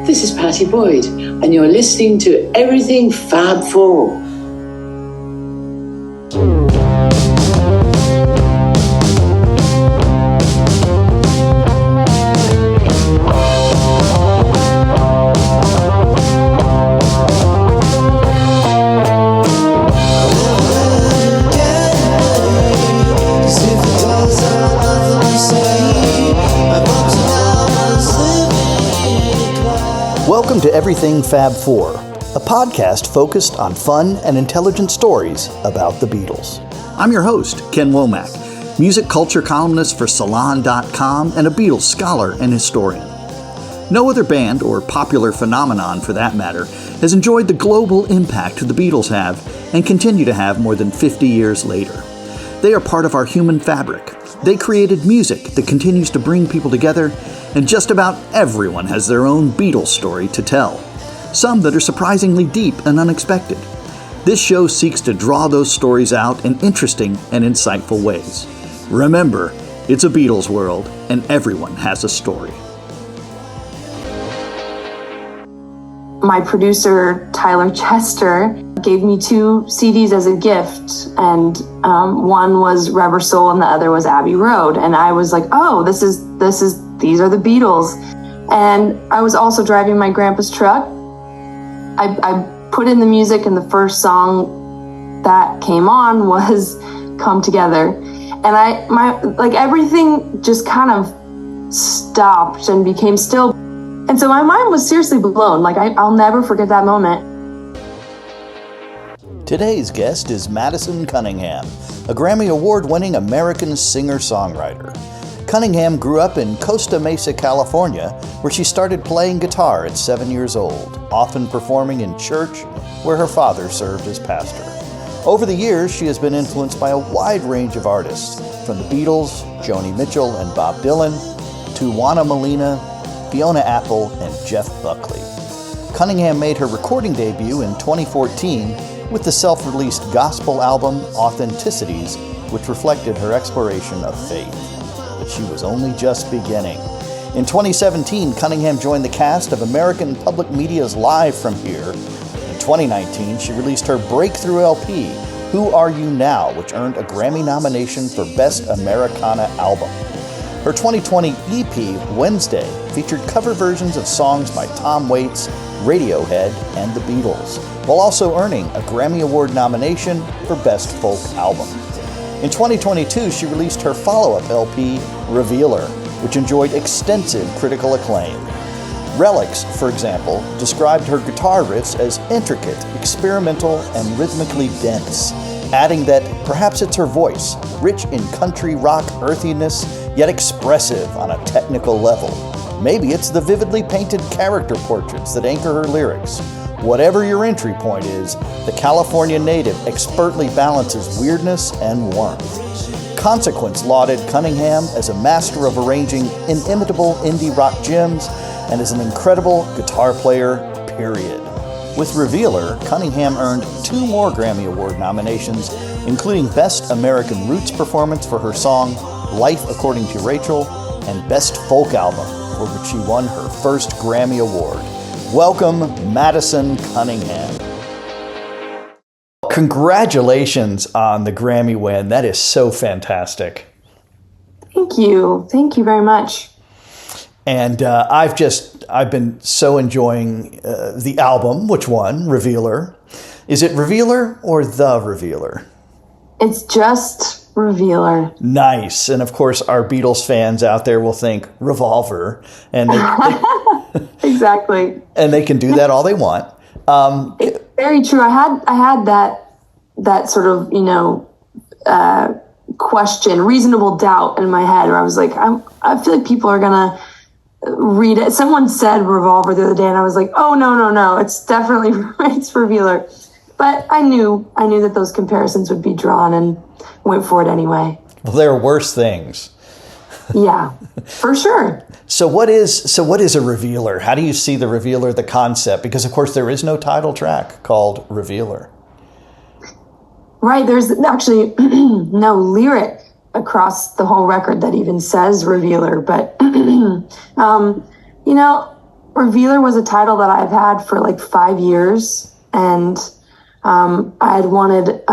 This is Patty Boyd, and you're listening to Everything Fab Four. Welcome to Everything Fab Four, a podcast focused on fun and intelligent stories about the Beatles. I'm your host, Ken Womack, music culture columnist for Salon.com and a Beatles scholar and historian. No other band, or popular phenomenon for that matter, has enjoyed the global impact the Beatles have and continue to have more than 50 years later. They are part of our human fabric. They created music that continues to bring people together, and just about everyone has their own Beatles story to tell, some that are surprisingly deep and unexpected. This show seeks to draw those stories out in interesting and insightful ways. Remember, it's a Beatles world, and everyone has a story. My producer, Tyler Chester, gave me 2 CDs as a gift, and one was Rubber Soul and the other was Abbey Road. And I was like, oh, these are the Beatles. And I was also driving my grandpa's truck. I put in the music, and the first song that came on was Come Together. And everything just kind of stopped and became still. And so my mind was seriously blown. I'll never forget that moment. Today's guest is Madison Cunningham, a Grammy Award-winning American singer-songwriter. Cunningham grew up in Costa Mesa, California, where she started playing guitar at 7 years old, often performing in church where her father served as pastor. Over the years, she has been influenced by a wide range of artists, from the Beatles, Joni Mitchell and Bob Dylan, to Juana Molina, Fiona Apple, and Jeff Buckley. Cunningham made her recording debut in 2014 with the self-released gospel album Authenticities, which reflected her exploration of faith. But she was only just beginning. In 2017, Cunningham joined the cast of American Public Media's Live from Here. In 2019, she released her breakthrough LP, Who Are You Now?, which earned a Grammy nomination for Best Americana Album. Her 2020 EP, Wednesday, featured cover versions of songs by Tom Waits, Radiohead, and the Beatles, while also earning a Grammy Award nomination for Best Folk Album. In 2022, she released her follow-up LP, Revealer, which enjoyed extensive critical acclaim. Relics, for example, described her guitar riffs as intricate, experimental, and rhythmically dense, adding that perhaps it's her voice, rich in country rock earthiness, yet expressive on a technical level. Maybe it's the vividly painted character portraits that anchor her lyrics. Whatever your entry point is, the California native expertly balances weirdness and warmth. Consequence lauded Cunningham as a master of arranging inimitable indie rock gems and as an incredible guitar player, period. With Revealer, Cunningham earned 2 more Grammy Award nominations, including Best American Roots Performance for her song Life According to Rachel, and Best Folk Album, for which she won her first Grammy Award. Welcome, Madison Cunningham. Congratulations on the Grammy win. That is so fantastic. Thank you. Thank you very much. And I've been so enjoying the album, which won, Revealer. Is it Revealer or The Revealer? It's just Revealer. Nice. And of course, our Beatles fans out there will think Revolver. And they exactly. And they can do that all they want. It's very true. I had that sort of, question, reasonable doubt in my head, where I was like, I feel like people are gonna read it. Someone said Revolver the other day, and I was like, oh no, it's definitely it's Revealer. But I knew that those comparisons would be drawn, and went for it anyway. Well, there are worse things. Yeah, for sure. So what is a Revealer? How do you see the Revealer, the concept? Because of course there is no title track called Revealer. Right, there's actually no lyric across the whole record that even says Revealer, but Revealer was a title that I've had for like 5 years, and I had wanted,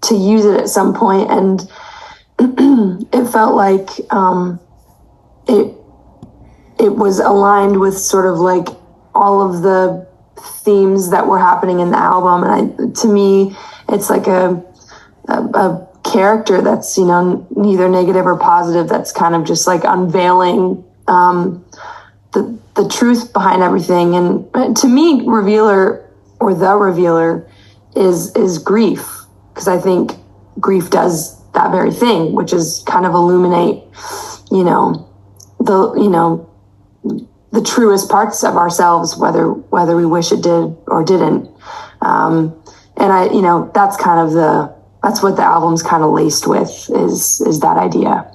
to use it at some point, and it felt like it was aligned with sort of like all of the themes that were happening in the album, and to me, it's like a character that's neither negative or positive. That's kind of just like unveiling the truth behind everything. And to me, Revealer, or The Revealer, is grief, because I think grief does that very thing, which is kind of illuminate, the truest parts of ourselves, whether we wish it did or didn't. And that's kind of that's what the album's kind of laced with, is that idea.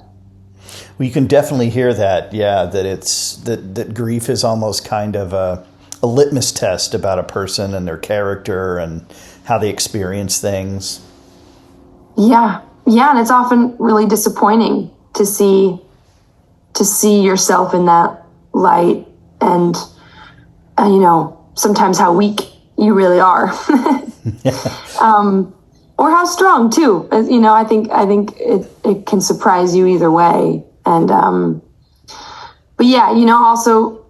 Well, you can definitely hear that, yeah, that it's that grief is almost kind of a litmus test about a person and their character and how they experience things. Yeah, and it's often really disappointing to see yourself in that light, and sometimes how weak you really are, or how strong too. I think it can surprise you either way. And but yeah, also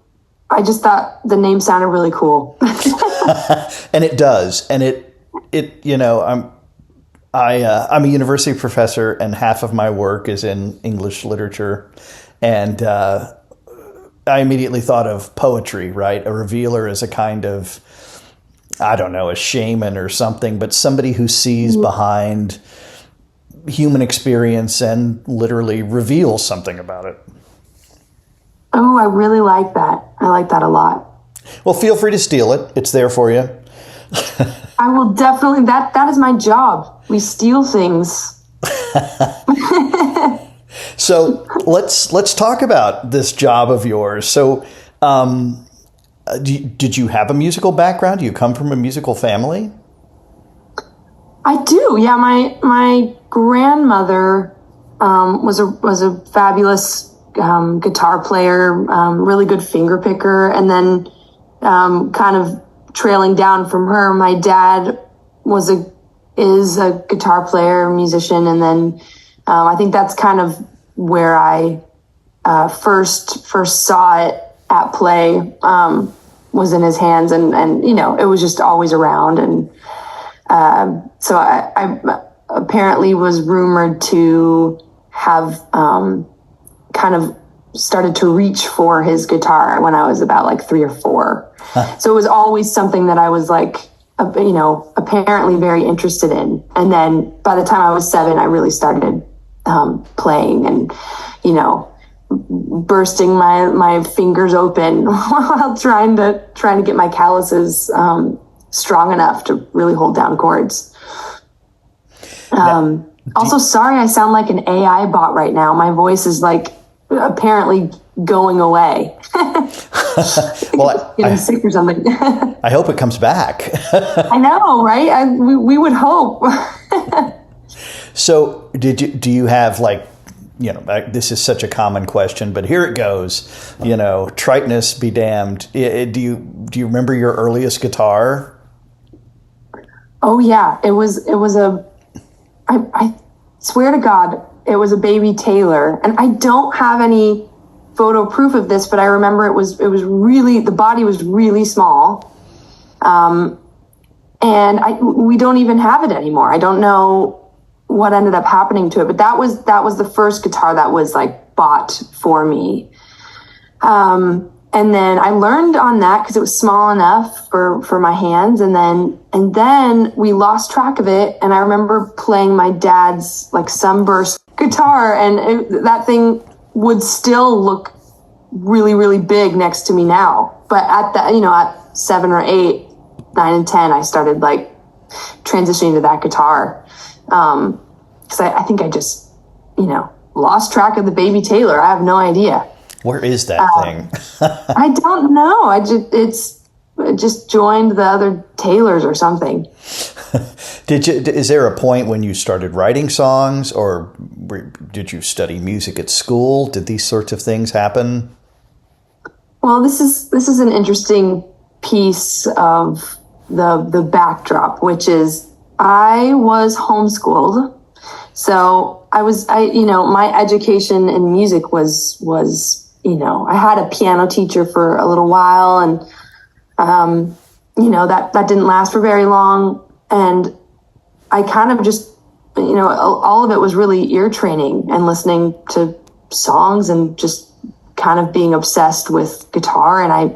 I just thought the name sounded really cool. And it does, and I'm a university professor, and half of my work is in English literature, and I immediately thought of poetry, right? A revealer is a kind of, I don't know, a shaman or something, but somebody who sees behind human experience and literally reveals something about it. Oh, I really like that. I like that a lot. Well, feel free to steal it. It's there for you. I will definitely. That is my job. We steal things. So let's talk about this job of yours. So, did you have a musical background? Do you come from a musical family? I do. Yeah, my grandmother was a fabulous guitar player, really good finger picker, and then kind of trailing down from her, my dad is a guitar player, musician, and then I think that's kind of where I first saw it at play, was in his hands, and it was just always around, and so I apparently was rumored to have kind of started to reach for his guitar when I was about like 3 or 4. So it was always something that I was like, apparently very interested in. And then by the time I was 7, I really started playing and, bursting my fingers open while trying to get my calluses strong enough to really hold down chords. Also, sorry, I sound like an AI bot right now. My voice is like apparently going away. Well, getting sick or something. I hope it comes back. I know, right? We would hope. So, do you have like, this is such a common question, but here it goes. Triteness be damned. Do you remember your earliest guitar? Oh yeah, it was I swear to God, it was a baby Taylor, and I don't have any photo proof of this, but I remember it was really, the body was really small, and we don't even have it anymore. I don't know what ended up happening to it, but that was the first guitar that was like bought for me. And then I learned on that because it was small enough for my hands. And then we lost track of it. And I remember playing my dad's like sunburst guitar, and that thing would still look really, really big next to me now. But at that, at 7 or 8, 9 and 10, I started like transitioning to that guitar. Because I think I just, lost track of the baby Taylor. I have no idea. Where is that thing? I don't know. It just joined the other Taylors or something. Is there a point when you started writing songs, or did you study music at school? Did these sorts of things happen? Well, this is an interesting piece of the backdrop, which is I was homeschooled. So my education in music was, I had a piano teacher for a little while, and, that didn't last for very long. And I kind of just, all of it was really ear training and listening to songs and just kind of being obsessed with guitar. And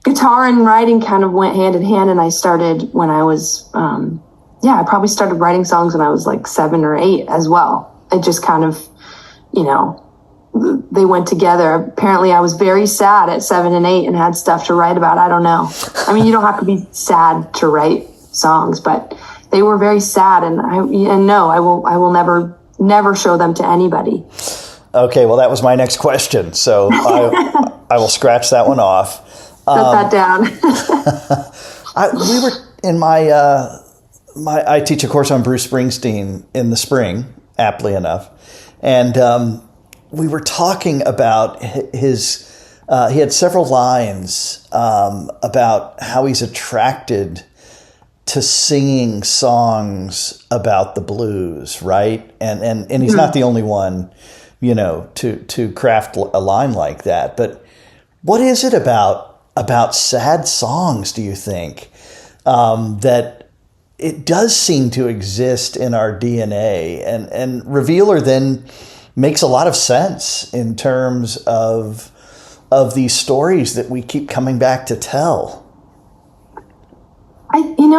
guitar and writing kind of went hand in hand. And I started when I was, I probably started writing songs when I was like 7 or 8 as well. It just kind of, they went together. Apparently I was very sad at 7 and 8 and had stuff to write about. I don't know. I mean, you don't have to be sad to write songs, but they were very sad. And I will never show them to anybody. Okay. Well, that was my next question. So I will scratch that one off. Put that down. We were in I teach a course on Bruce Springsteen in the spring, aptly enough. And we were talking about his, he had several lines about how he's attracted to singing songs about the blues, right? And he's not the only one, to craft a line like that. But what is it about sad songs, do you think, that it does seem to exist in our DNA? And Revealer then makes a lot of sense in terms of these stories that we keep coming back to tell.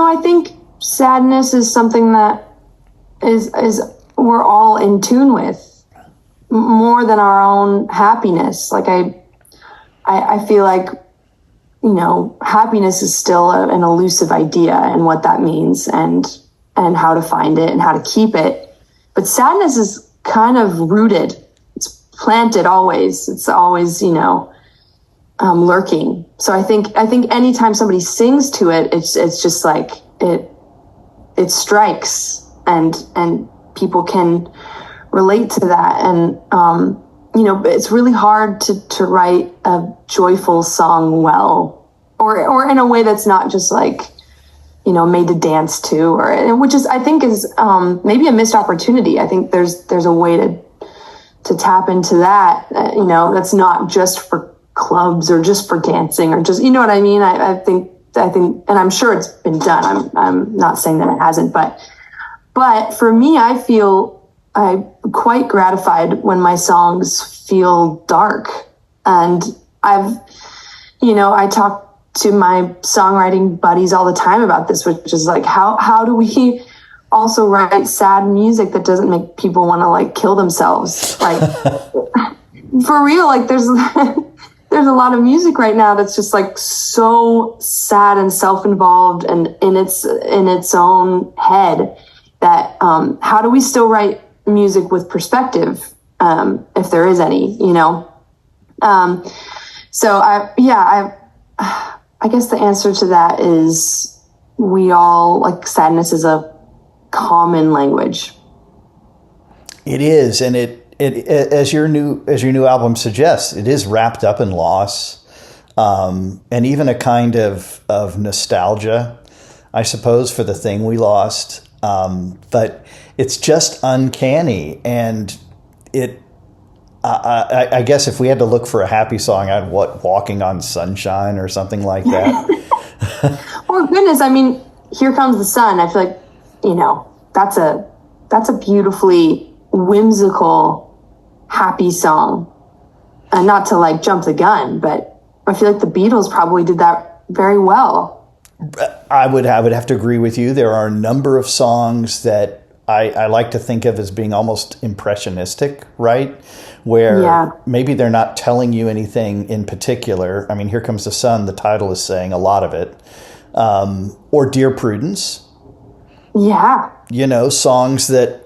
I think sadness is something that is we're all in tune with more than our own happiness. Like I feel like, happiness is still an elusive idea, and what that means and how to find it and how to keep it. But sadness is kind of rooted. It's planted always. It's always, lurking. So I think anytime somebody sings to it, it's just like it strikes and people can relate to that. And, it's really hard to write a joyful song well, or in a way that's not just like, made to dance to, which is, I think is, maybe a missed opportunity. I think there's a way to tap into that, that's not just for clubs or just for dancing or just, you know what I mean? I think, and I'm sure it's been done. I'm not saying that it hasn't, but for me, I feel I'm quite gratified when my songs feel dark. And I talk to my songwriting buddies all the time about this, which is like, how do we also write sad music that doesn't make people want to like kill themselves? Like for real, like there's a lot of music right now that's just like so sad and self-involved and in its own head that, how do we still write music with perspective? If there is any, so I guess the answer to that is we all like sadness is a common language. It is. And it as your new album suggests, it is wrapped up in loss, and even a kind of nostalgia, I suppose, for the thing we lost. But it's just uncanny. And I guess if we had to look for a happy song, I'd Walking on Sunshine or something like that. Oh goodness. I mean, Here Comes the Sun. I feel like, that's a beautifully whimsical, happy song. And not to like jump the gun, but I feel like the Beatles probably did that very well. I would have to agree with you. There are a number of songs that I like to think of as being almost impressionistic, right? Where maybe they're not telling you anything in particular. I mean, Here Comes the Sun, the title is saying a lot of it. Or Dear Prudence. Yeah. Songs that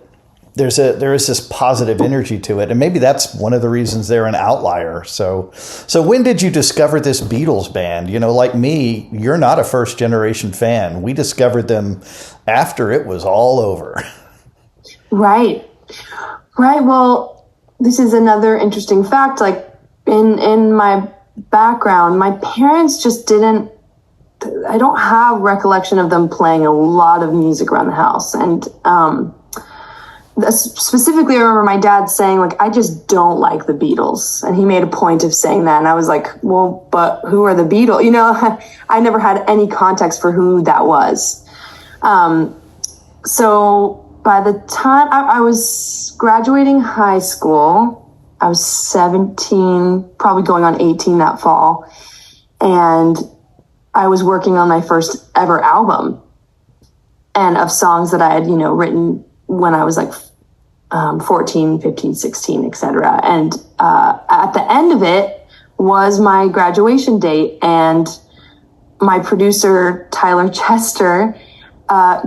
there is this positive energy to it. And maybe that's one of the reasons they're an outlier. So when did you discover this Beatles band? Like me, you're not a first generation fan. We discovered them after it was all over. Right. Well, this is another interesting fact. Like in my background, my parents just didn't, I don't have recollection of them playing a lot of music around the house. And specifically, I remember my dad saying, like, I just don't like the Beatles. And he made a point of saying that. And I was like, well, but who are the Beatles? You know, I never had any context for who that was. So by the time I was graduating high school, I was 17, probably going on 18 that fall. And I was working on my first ever album, and of songs that I had, written when I was like 14, 15, 16, etc. And at the end of it was my graduation date, and my producer, Tyler Chester,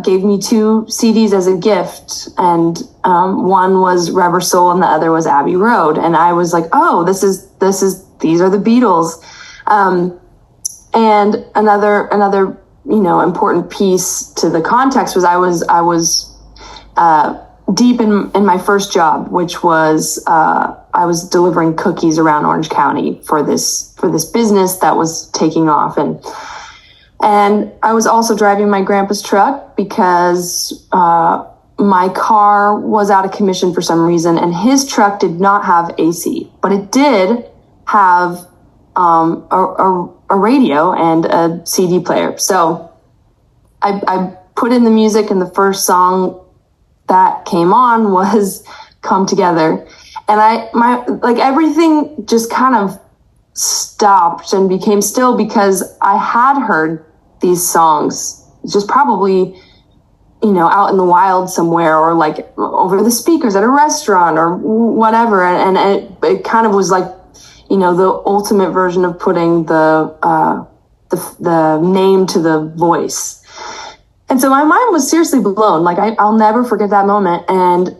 gave me 2 CDs as a gift, and one was Rubber Soul and the other was Abbey Road. And I was like, oh, these are the Beatles. And another important piece to the context was I was deep in my first job, which was I was delivering cookies around Orange County for this business that was taking off, and I was also driving my grandpa's truck because my car was out of commission for some reason, and his truck did not have AC, but it did have a radio and a CD player. So I put in the music, and the first song that came on was Come Together. And everything just kind of stopped and became still, because I had heard these songs just probably, out in the wild somewhere, or like over the speakers at a restaurant or whatever. And it kind of was like, the ultimate version of putting the name to the voice. And so my mind was seriously blown. Like I'll never forget that moment. And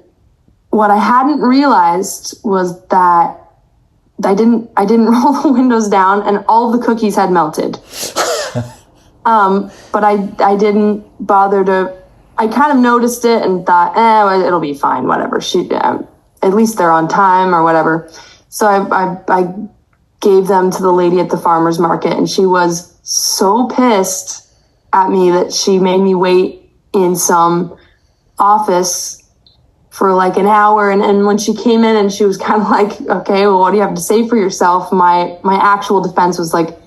what I hadn't realized was that I didn't roll the windows down, and all the cookies had melted. But I didn't bother to. I kind of noticed it and thought, it'll be fine, whatever. At least they're on time or whatever. So I gave them to the lady at the farmer's market, and she was so pissed at me that she made me wait in some office for like an hour. And when she came in and she was kind of like, okay, well, what do you have to say for yourself? My actual defense was like,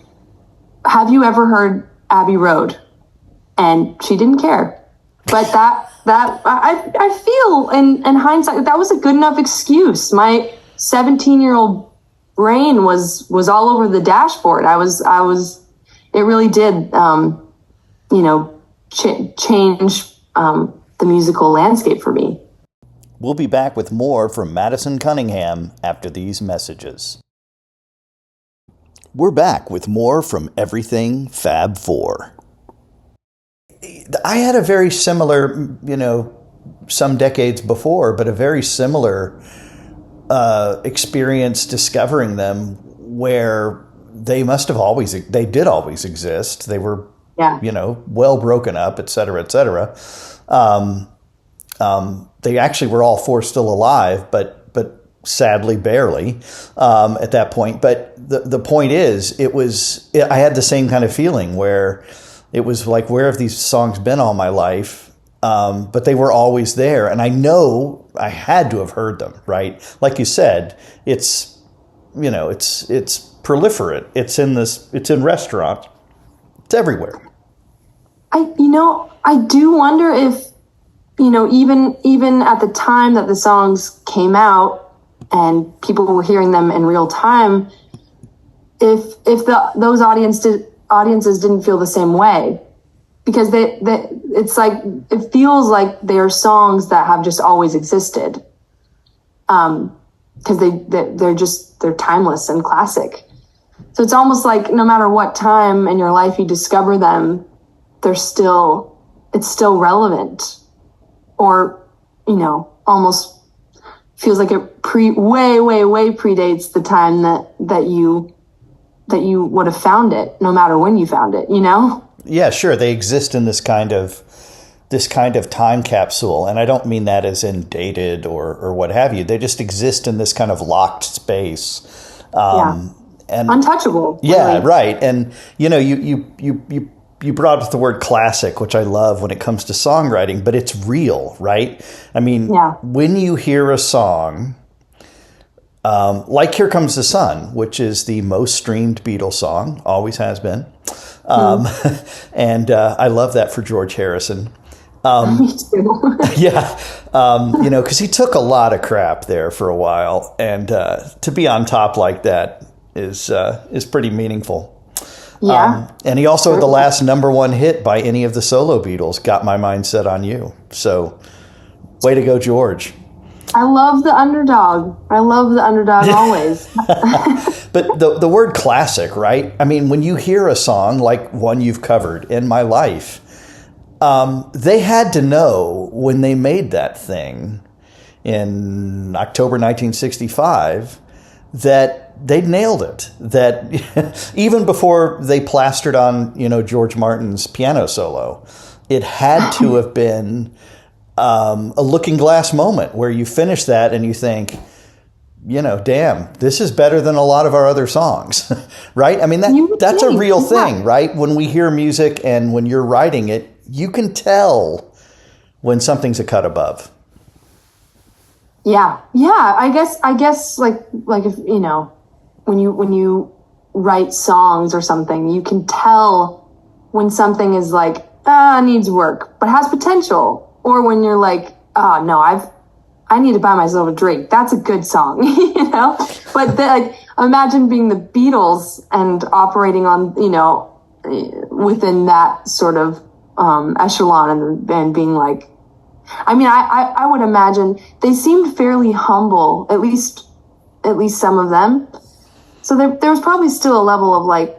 have you ever heard Abbey Road? And she didn't care. But I feel in hindsight, that was a good enough excuse. My 17-year-old brain was all over the dashboard. It really did, change the musical landscape for me. We'll be back with more from Madison Cunningham after these messages. We're back with more from Everything Fab Four. I had a very similar, some decades before, but a very similar experience discovering them, where they did always exist. They were, well broken up, et cetera, et cetera. They actually were all 4 still alive, but sadly barely at that point. But the point is, I had the same kind of feeling where it was like, where have these songs been all my life? But they were always there, and I know I had to have heard them, right? Like you said, it's proliferate. It's in restaurants. It's everywhere. I do wonder if, even at the time that the songs came out and people were hearing them in real time, if those audiences didn't feel the same way, because it's like, it feels like they are songs that have just always existed, because they're timeless and classic. So it's almost like no matter what time in your life you discover them, it's still relevant, or almost feels like it way predates the time that you would have found it, no matter when you found it. Yeah, sure. They exist in this kind of time capsule, and I don't mean that as in dated or what have you. They just exist in this kind of locked space. and untouchable. Yeah, really. right. And you brought up the word classic, which I love when it comes to songwriting, but it's real, right? I mean, when you hear a song, like Here Comes the Sun, which is the most streamed Beatles song, always has been. And I love that for George Harrison. Me too. Yeah. Because he took a lot of crap there for a while. And to be on top like that is pretty meaningful. Yeah. And he also had the last number one hit by any of the solo Beatles, Got My Mind Set on You. So, way to go, George. I love the underdog. Always. But the word classic, right? I mean, when you hear a song like one you've covered, In My Life, they had to know when they made that thing in October 1965 that they'd nailed it. That even before they plastered on, George Martin's piano solo, it had to have been a looking glass moment where you finish that and you think, damn, this is better than a lot of our other songs, right? I mean, that's a real thing, right? When we hear music and when you're writing it, you can tell when something's a cut above. Yeah. I guess like if, when you write songs or something, you can tell when something is like, needs work, but has potential. Or when you're like, no, I need to buy myself a drink. That's a good song, But imagine being the Beatles and operating on, within that sort of echelon and being like, I mean, I would imagine they seemed fairly humble, at least some of them. So there was probably still a level of like,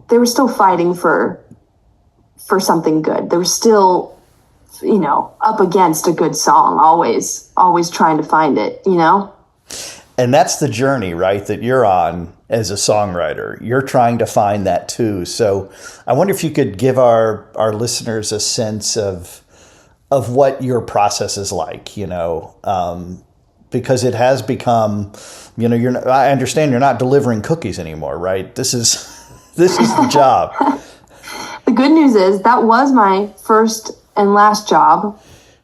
they were still fighting for something good. They were still, up against a good song, always trying to find it, And that's the journey, right, that you're on as a songwriter. You're trying to find that too. So I wonder if you could give our listeners a sense of what your process is like, because it has become, I understand you're not delivering cookies anymore, right? This is the job. The good news is that was my first and last job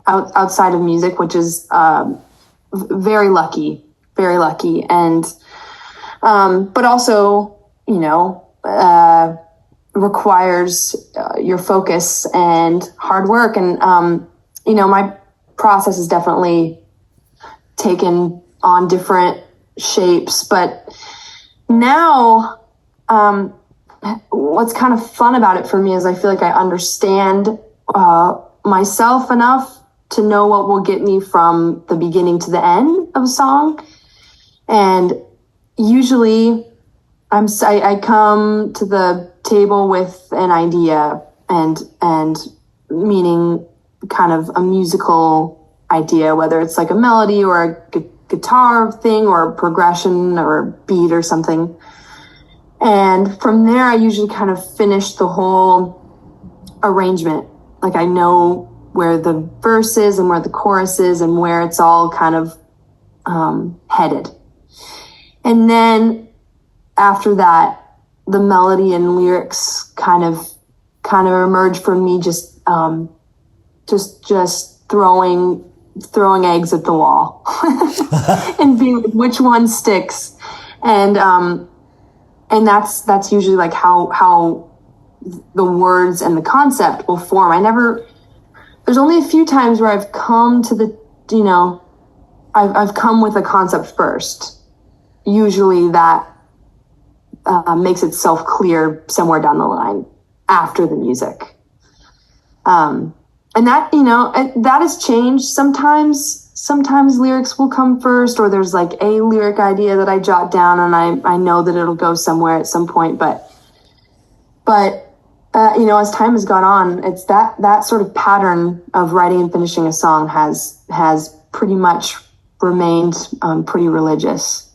outside of music, which is very lucky. And, but also, requires your focus and hard work. And, my process has definitely taken on different shapes, but now, what's kind of fun about it for me is I feel like I understand, myself enough to know what will get me from the beginning to the end of a song. And usually I come to the table with an idea and meaning kind of a musical idea, whether it's like a melody or a guitar thing or a progression or a beat or something. And from there, I usually kind of finish the whole arrangement. Like I know where the verse is and where the chorus is and where it's all kind of headed. And then after that, the melody and lyrics kind of emerge from me just throwing eggs at the wall and being like, which one sticks? And that's usually like how the words and the concept will form. There's only a few times where I've come to I've come with a concept first. Usually that makes itself clear somewhere down the line after the music. And that, that has changed sometimes. Sometimes lyrics will come first, or there's like a lyric idea that I jot down and I know that it'll go somewhere at some point. But as time has gone on, it's that sort of pattern of writing and finishing a song has pretty much remained pretty religious.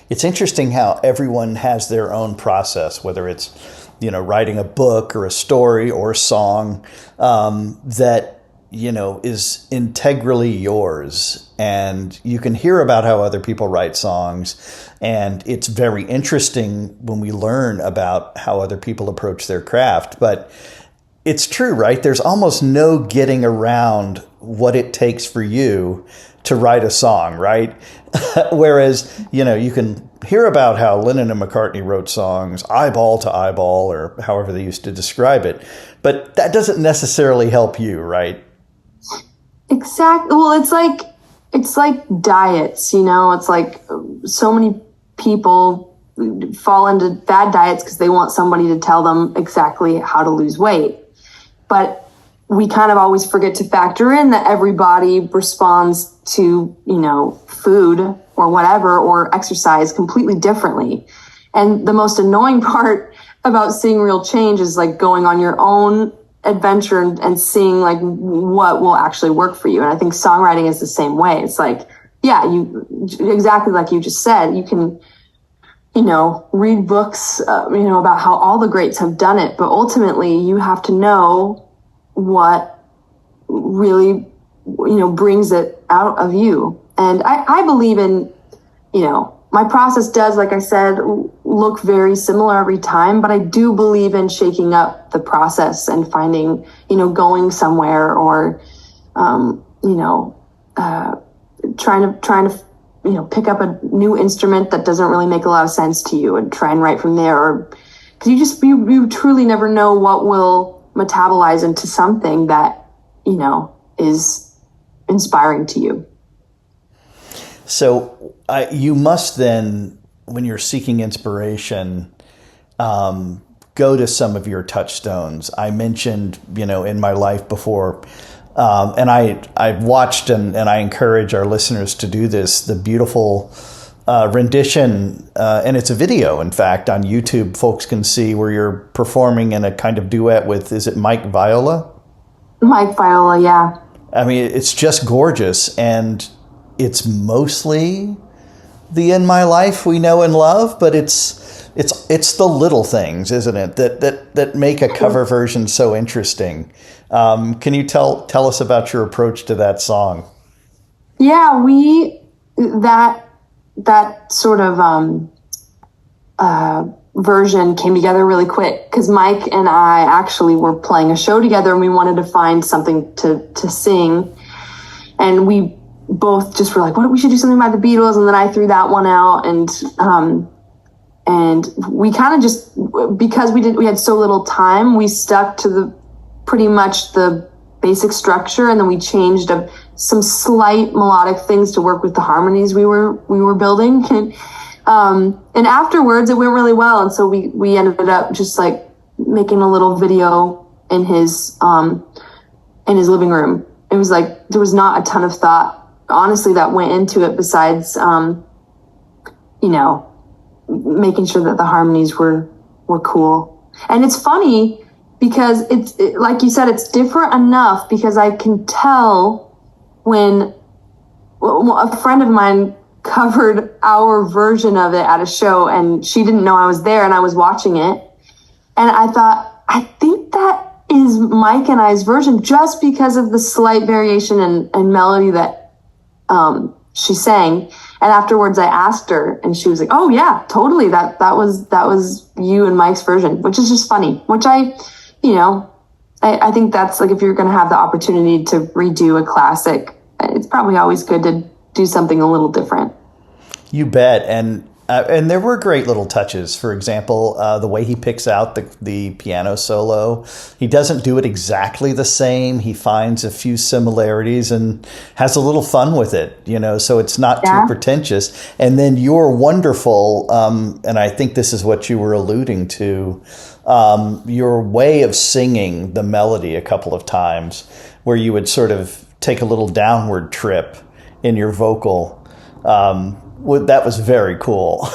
It's interesting how everyone has their own process, whether it's, writing a book or a story or a song, that is integrally yours, and you can hear about how other people write songs, and it's very interesting when we learn about how other people approach their craft. But it's true, right? There's almost no getting around what it takes for you to write a song, right? Whereas, you can hear about how Lennon and McCartney wrote songs eyeball to eyeball, or however they used to describe it. But that doesn't necessarily help you, right? Exactly. Well, it's like diets, It's like so many people fall into bad diets because they want somebody to tell them exactly how to lose weight. But we kind of always forget to factor in that everybody responds to, food or whatever, or exercise completely differently. And the most annoying part about seeing real change is like going on your own adventure and seeing like what will actually work for you. And I think songwriting is the same way. It's like, yeah, you exactly like you just said, you can, read books, about how all the greats have done it, but ultimately you have to know what really, brings it out of you. And I believe in, my process does, like I said, look very similar every time, but I do believe in shaking up the process and finding, going somewhere, or, trying to, pick up a new instrument that doesn't really make a lot of sense to you and try and write from there. Or because you truly never know what will metabolize into something that, is inspiring to you. So you must then, when you're seeking inspiration, go to some of your touchstones. I mentioned, in my life before, and I've watched, and I encourage our listeners to do this, the beautiful rendition, and it's a video, in fact, on YouTube. Folks can see where you're performing in a kind of duet with, is it Mike Viola? Mike Viola, yeah. I mean, it's just gorgeous, and it's mostly the In My Life we know and love, but it's the little things, isn't it, that make a cover version so interesting. Can you tell us about your approach to that song? Yeah, that sort of version came together really quick because Mike and I actually were playing a show together, and we wanted to find something to sing, and we both just were like, "What? We should do something by the Beatles." And then I threw that one out, and we kind of just, because we had so little time, we stuck to pretty much the basic structure, and then we changed some slight melodic things to work with the harmonies we were building. And afterwards it went really well. And so we ended up just like making a little video in his living room. It was like, there was not a ton of thought, honestly, that went into it besides, making sure that the harmonies were cool. And it's funny because it's like you said, it's different enough because I can tell when a friend of mine covered our version of it at a show, and she didn't know I was there, and I was watching it, and I thought, I think that is Mike and I's version, just because of the slight variation and melody that she sang. And afterwards I asked her, and she was like, "Oh yeah, totally, that was you and Mike's version," which is just funny, which I think that's like, if you're going to have the opportunity to redo a classic, it's probably always good to do something a little different. You bet. And there were great little touches. For example, the way he picks out the piano solo. He doesn't do it exactly the same. He finds a few similarities and has a little fun with it, so it's not too pretentious. And then you're wonderful, and I think this is what you were alluding to, your way of singing the melody a couple of times, where you would sort of take a little downward trip in your vocal. That was very cool.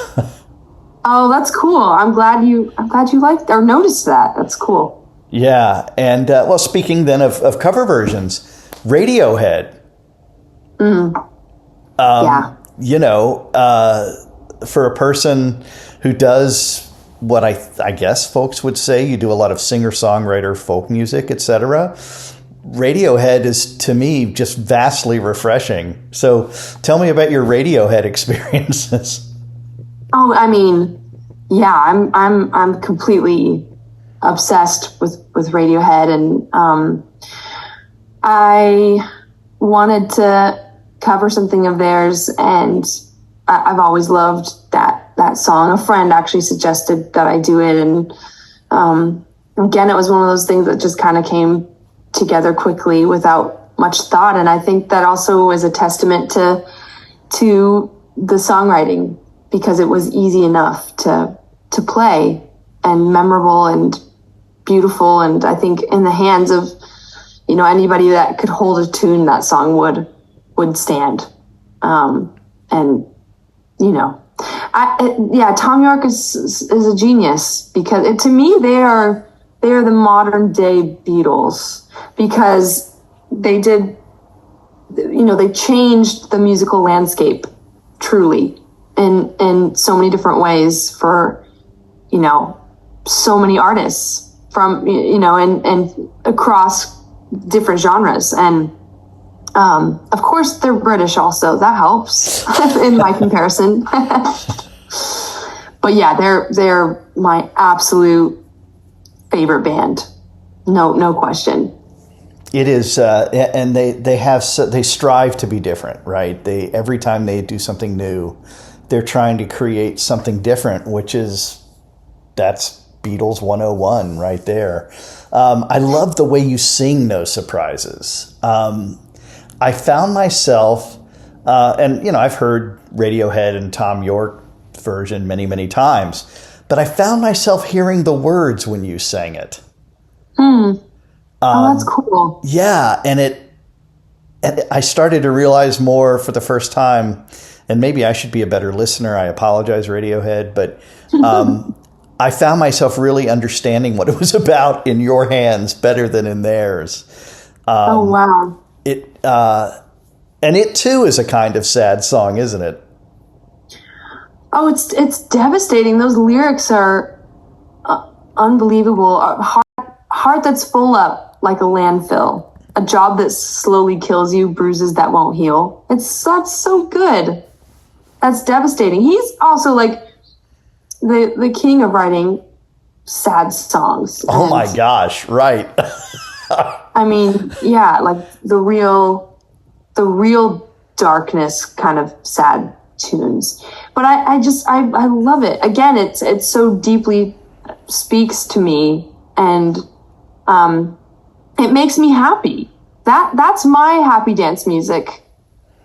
Oh, that's cool. I'm glad you liked or noticed that. That's cool. Yeah. And well, speaking then of cover versions, Radiohead. Yeah. For a person who does what I guess folks would say, you do a lot of singer-songwriter, folk music, etc. Radiohead is, to me, just vastly refreshing. So tell me about your Radiohead experiences. Oh, I mean, yeah, I'm completely obsessed with Radiohead, and I wanted to cover something of theirs, and I've always loved that song. A friend actually suggested that I do it, and again, it was one of those things that just kind of came together quickly without much thought, and I think that also is a testament to the songwriting, because it was easy enough to play and memorable and beautiful, and I think in the hands of anybody that could hold a tune, that song would stand. And Tom York is a genius, because to me they are the modern day Beatles, because they did, they changed the musical landscape truly in so many different ways for so many artists from and across different genres. And of course they're British also, that helps in my comparison. But yeah, they're my absolute favorite band, no question. It is, and they strive to be different, right? Every time they do something new, they're trying to create something different, that's Beatles 101 right there. I love the way you sing No Surprises. I found myself, and I've heard Radiohead and Tom York version many, many times, but I found myself hearing the words when you sang it. That's cool. Yeah, and I started to realize more for the first time, and maybe I should be a better listener. I apologize, Radiohead, but I found myself really understanding what it was about in your hands better than in theirs. Oh, wow. And it too is a kind of sad song, isn't it? Oh, it's devastating. Those lyrics are unbelievable. A heart that's full up like a landfill. A job that slowly kills you, bruises that won't heal. That's so good. That's devastating. He's also like the king of writing sad songs. Oh my gosh, right. I mean, yeah, like the real darkness kind of sad tunes. But I love it. Again, it's so deeply speaks to me, and it makes me happy. That's my happy dance music,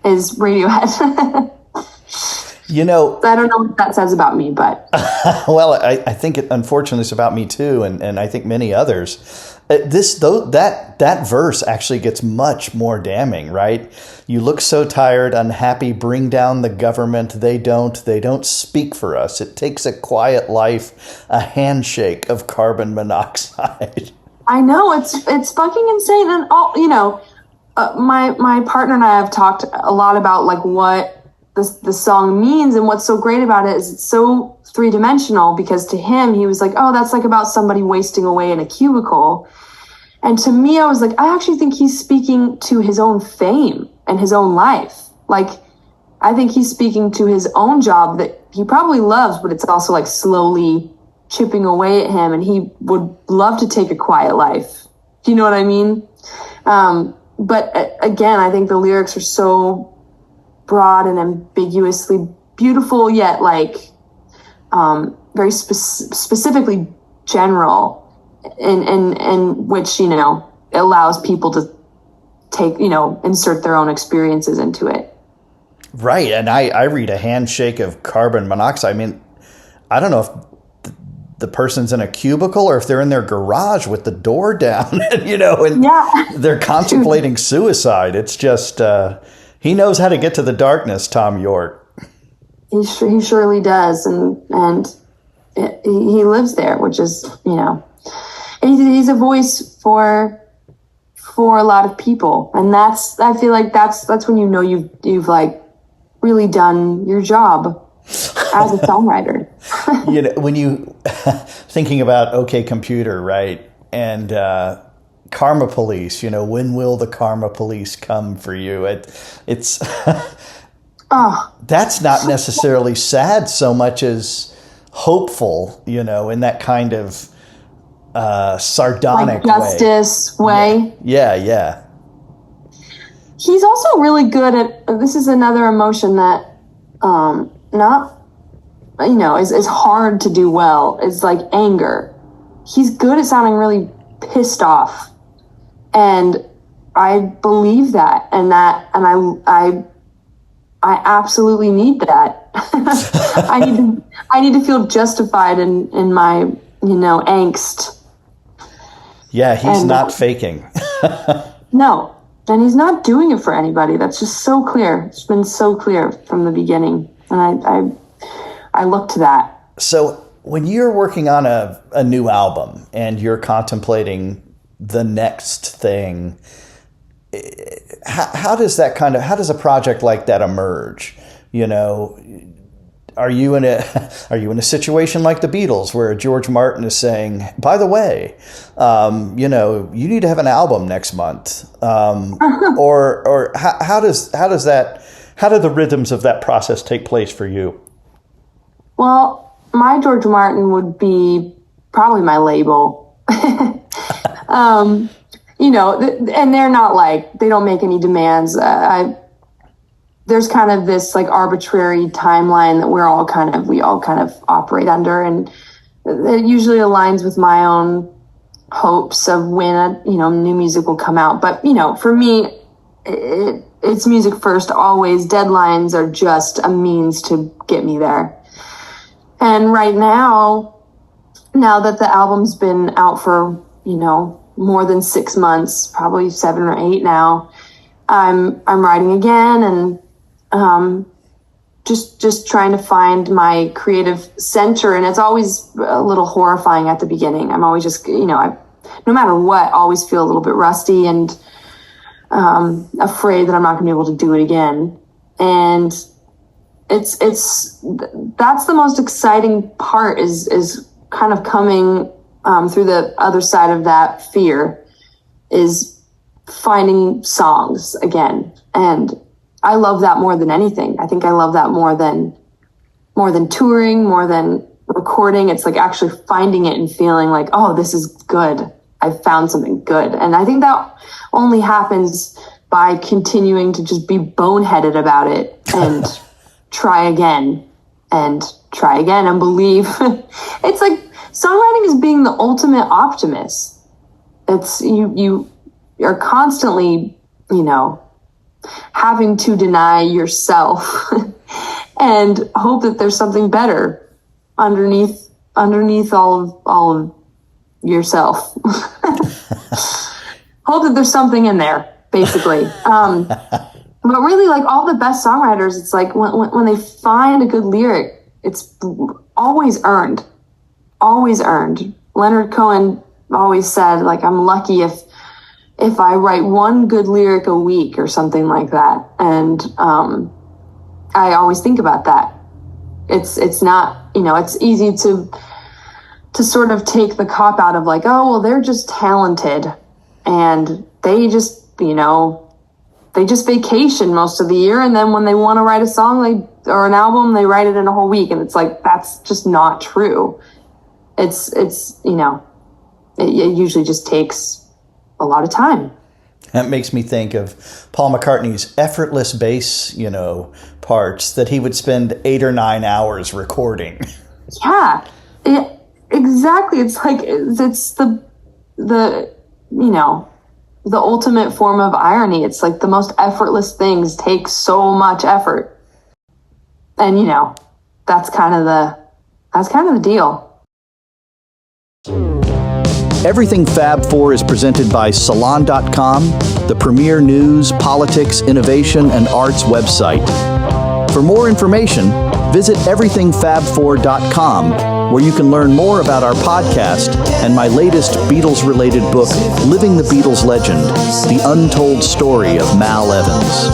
is Radiohead. I don't know what that says about me, but well, I think it unfortunately is about me too, and I think many others. That verse actually gets much more damning, right? You look so tired, unhappy, bring down the government. They don't speak for us. It takes a quiet life, a handshake of carbon monoxide. I know, it's fucking insane. And all, my partner and I have talked a lot about like what the song means, and what's so great about it is it's so three-dimensional, because to him he was like, oh, that's like about somebody wasting away in a cubicle, and to me I was like, I actually think he's speaking to his own fame and his own life. Like, I think he's speaking to his own job that he probably loves, but it's also like slowly chipping away at him, and he would love to take a quiet life. Do you know what I mean? But again, I think the lyrics are so broad and ambiguously beautiful, yet like very specifically general, in which it allows people to take insert their own experiences into it. Right, and I read a handshake of carbon monoxide. I mean, I don't know if the person's in a cubicle or if they're in their garage with the door down, and yeah. They're contemplating suicide. It's just he knows how to get to the darkness, Tom York. He surely does, and he lives there, which is he's a voice for a lot of people, and I feel like that's when you've like really done your job as a songwriter. When you thinking about OK Computer, right, and karma police, when will the karma police come for you? It's that's not necessarily sad so much as hopeful, in that kind of sardonic justice way. Yeah. He's also really good at, this is another emotion that is hard to do well. It's like anger. He's good at sounding really pissed off. And I believe that. And I absolutely need that. I need to feel justified in my, angst. Yeah, he's not faking. No. And he's not doing it for anybody. That's just so clear. It's been so clear from the beginning. And I look to that. So when you're working on a new album and you're contemplating the next thing, how does a project like that emerge? Are you in a situation like the Beatles where George Martin is saying, by the way, you need to have an album next month, or how do the rhythms of that process take place for you? Well, my George Martin would be probably my label. And they're not they don't make any demands. There's kind of this arbitrary timeline that we all kind of operate under, and it usually aligns with my own hopes of when new music will come out. But for me, it's music first always. Deadlines are just a means to get me there. And right now that the album's been out for more than 6 months, probably 7 or 8 now, I'm writing again and just trying to find my creative center. And it's always a little horrifying at the beginning. I'm always just, no matter what, always feel a little bit rusty and afraid that I'm not going to be able to do it again. And that's the most exciting part is kind of coming through the other side of that fear, is finding songs again. And I love that more than anything. I think I love that more than touring, more than recording. It's actually finding it and feeling oh, this is good. I found something good. And I think that only happens by continuing to just be boneheaded about it and try again and believe. It's songwriting is being the ultimate optimist. It's you are constantly, having to deny yourself and hope that there's something better underneath all of yourself. Hope that there's something in there, basically. But really, all the best songwriters, it's when they find a good lyric, it's always earned. Always earned. Leonard Cohen always said, I'm lucky if I write one good lyric a week or something like that. And I always think about that. It's not, it's easy to sort of take the cop out of oh, well, they're just talented and they just vacation most of the year. And then when they want to write a song or an album, they write it in a whole week. And it's that's just not true. It's it usually just takes a lot of time. That makes me think of Paul McCartney's effortless bass, parts that he would spend 8 or 9 hours recording. Yeah, exactly. It's it's the ultimate form of irony. It's the most effortless things take so much effort. And that's kind of the deal. Everything Fab Four is presented by Salon.com, the premier news, politics, innovation, and arts website. For more information, visit everythingfab4.com, where you can learn more about our podcast and my latest Beatles-related book, Living the Beatles Legend, The Untold Story of Mal Evans.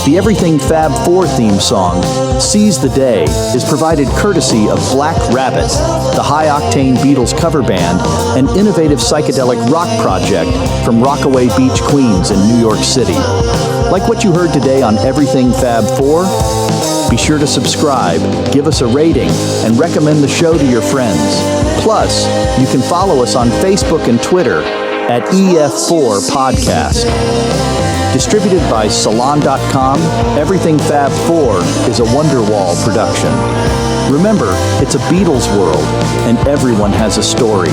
The Everything Fab Four theme song, Seize the Day, is provided courtesy of Black Rabbit, the high-octane Beatles cover band, an innovative psychedelic rock project from Rockaway Beach, Queens in New York City. Like what you heard today on Everything Fab Four? Be sure to subscribe, give us a rating, and recommend the show to your friends. Plus, you can follow us on Facebook and Twitter at EF4 Podcast. Distributed by Salon.com, Everything Fab Four is a Wonderwall production. Remember, it's a Beatles world, and everyone has a story.